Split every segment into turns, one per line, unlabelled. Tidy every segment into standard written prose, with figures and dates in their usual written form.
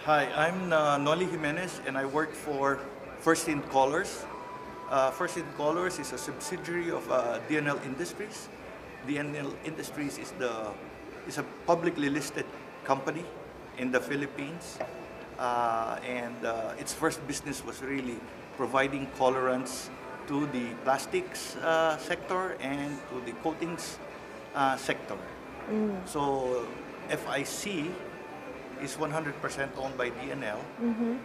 Hi, I'm Noli Jimenez and I work for First in Colors. First in Colors is a subsidiary of DNL Industries. DNL Industries is a publicly listed company in the Philippines, and its first business was really providing colorants to the plastics sector and to the coatings sector. So FIC is 100% owned by DNL.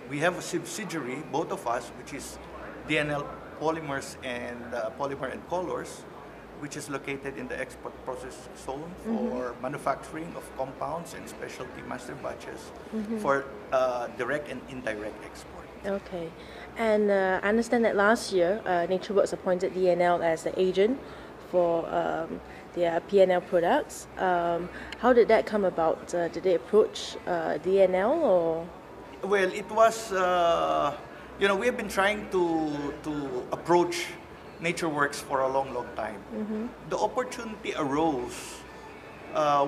We have a subsidiary, both of us, which is DNL Polymers and Polymer and Colors, which is located in the export process zone for manufacturing of compounds and specialty master batches for direct and indirect export.
Okay. And I understand that last year, NatureWorks appointed DNL as the agent for their PNL products. How did that come about? Did they approach DNL or?
Well, it was, we have been trying to approach NatureWorks for a long, long time. The opportunity arose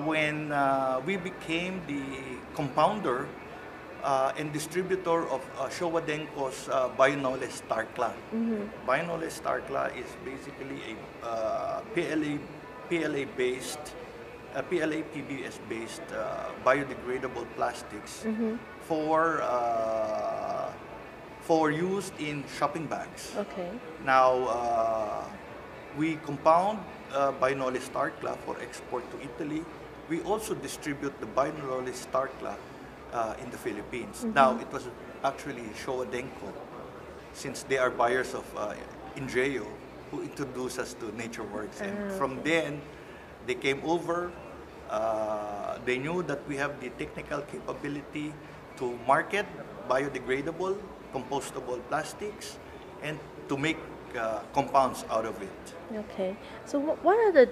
when we became the compounder and distributor of Showa Denko's Bionole Starkla. Bionole Starkla is basically a PLA-based, PLA PBS-based biodegradable plastics for use in shopping bags.
Okay.
Now, we compound Bionole Starkla for export to Italy. We also distribute the Bionole Starkla in the Philippines. Now, it was actually Showa Denko, since they are buyers of Ingenio, who introduced us to NatureWorks. And from then, they came over. They knew that we have the technical capability to market biodegradable, compostable plastics, and to make compounds out of it.
Okay. So what are the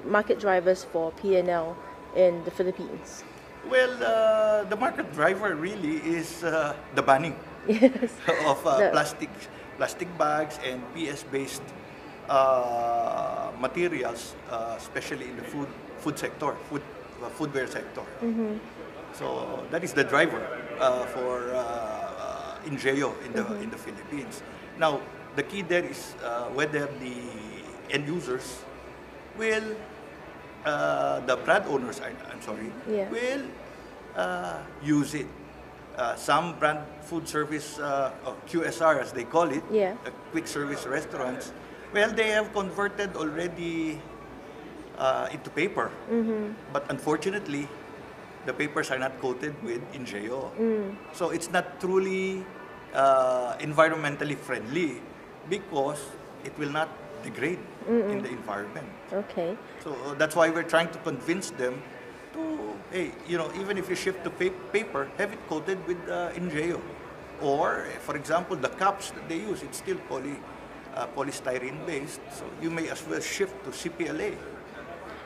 market drivers for PNL in the Philippines?
Well, the market driver really is the banning
Yes.
of plastic bags and PS-based materials, especially in the food sector, foodware sector. So that is the driver for Ingenio in the Philippines. Now, the key there is whether the end users will, the brand owners, I'm sorry,
Yeah.
will use it. Some brand food service, or QSR as they call it,
Yeah.
quick service restaurants, well, they have converted already into paper. But unfortunately, the papers are not coated with Ingenio. So it's not truly environmentally friendly because it will not degrade in the environment.
Okay.
So that's why we're trying to convince them to, hey, even if you shift to paper, have it coated with Ingenio. Or, for example, the cups that they use, it's still polystyrene based. So you may as well shift to CPLA.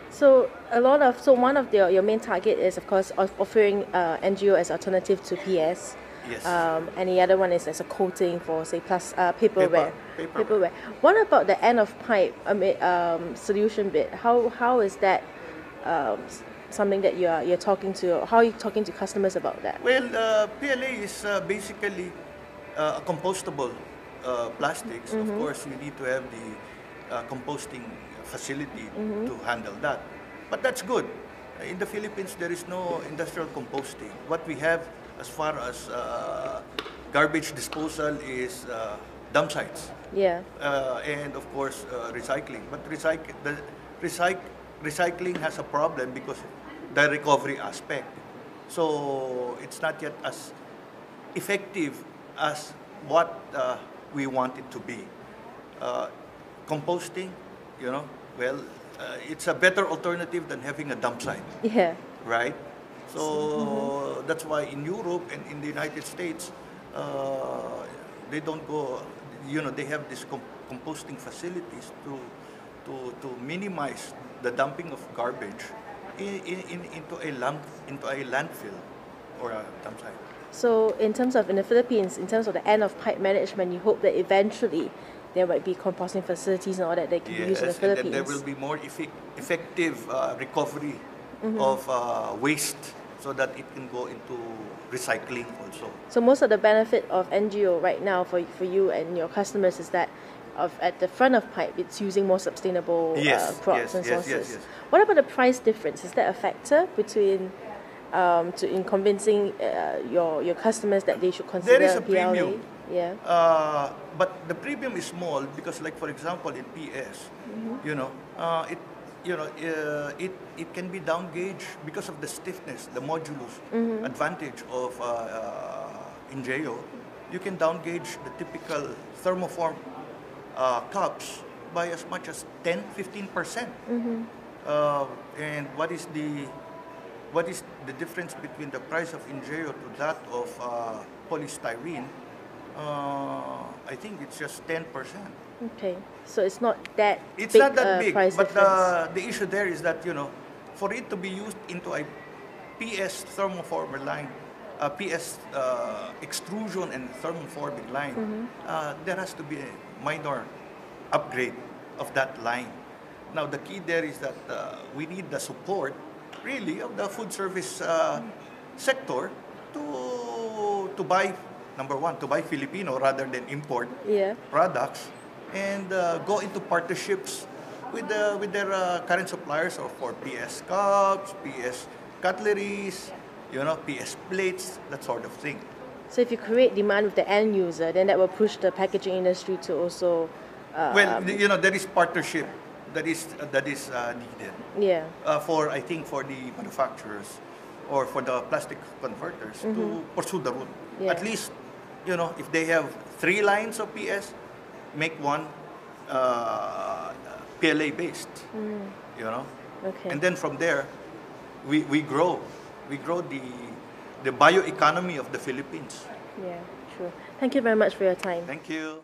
So one of your main target is of course offering NGO as alternative to PS.
Yes.
And the other one is as a coating for say paperware.
Paperware.
What about the end of pipe solution bit? How is that something that you're talking to? How are you talking to customers about that?
Well, PLA is basically a compostable plastics. Of course, you need to have the composting facility to handle that. But that's good. In the Philippines, there is no industrial composting. What we have as far as garbage disposal is dump sites.
Yeah.
And of course, recycling. But recycling has a problem because the recovery aspect. So it's not yet as effective as what we want it to be. Composting, it's a better alternative than having a dump site.
Yeah.
Right? So that's why in Europe and in the United States, they don't go, they have these composting facilities to minimize the dumping of garbage into a landfill or a dump site.
So in the Philippines, in terms of the end of pipe management, you hope that eventually there might be composting facilities and all that can be used in the Philippines.
And then there will be more effective recovery of waste so that it can go into recycling also.
So most of the benefit of NGO right now for you and your customers is that at the front of pipe, it's using more sustainable crops and sources.
Yes.
What about the price difference? Is that a factor between in convincing your customers that they should consider
There is a
PLA?
premium.
Yeah.
But the premium is small because, like for example, in PS, it can be down-gauged because of the stiffness, the modulus advantage of Ingeo. You can down-gauge the typical thermoform cups by as much as 10-15%. And what is the difference between the price of Ingeo to that of polystyrene? I think it's just 10%.
Okay, so it's not that
It's
big,
not that big,
price
but
difference.
the issue there is that, for it to be used into a PS thermoformer line, PS extrusion and thermoforming line, there has to be a minor upgrade of that line. Now, the key there is that we need the support, really, of the food service sector to buy, number one, to buy Filipino rather than import products, and go into partnerships with their current suppliers, or for PS cups, PS cutleries, PS plates, that sort of thing.
So if you create demand with the end user, then that will push the packaging industry to also.
There is partnership that is needed.
Yeah.
I think for the manufacturers or for the plastic converters to pursue the route.
Yeah.
At least, if they have 3 lines of PS, make one PLA based.
Okay.
And then from there, we grow the bioeconomy of the Philippines.
Yeah, true. Thank you very much for your time.
Thank you.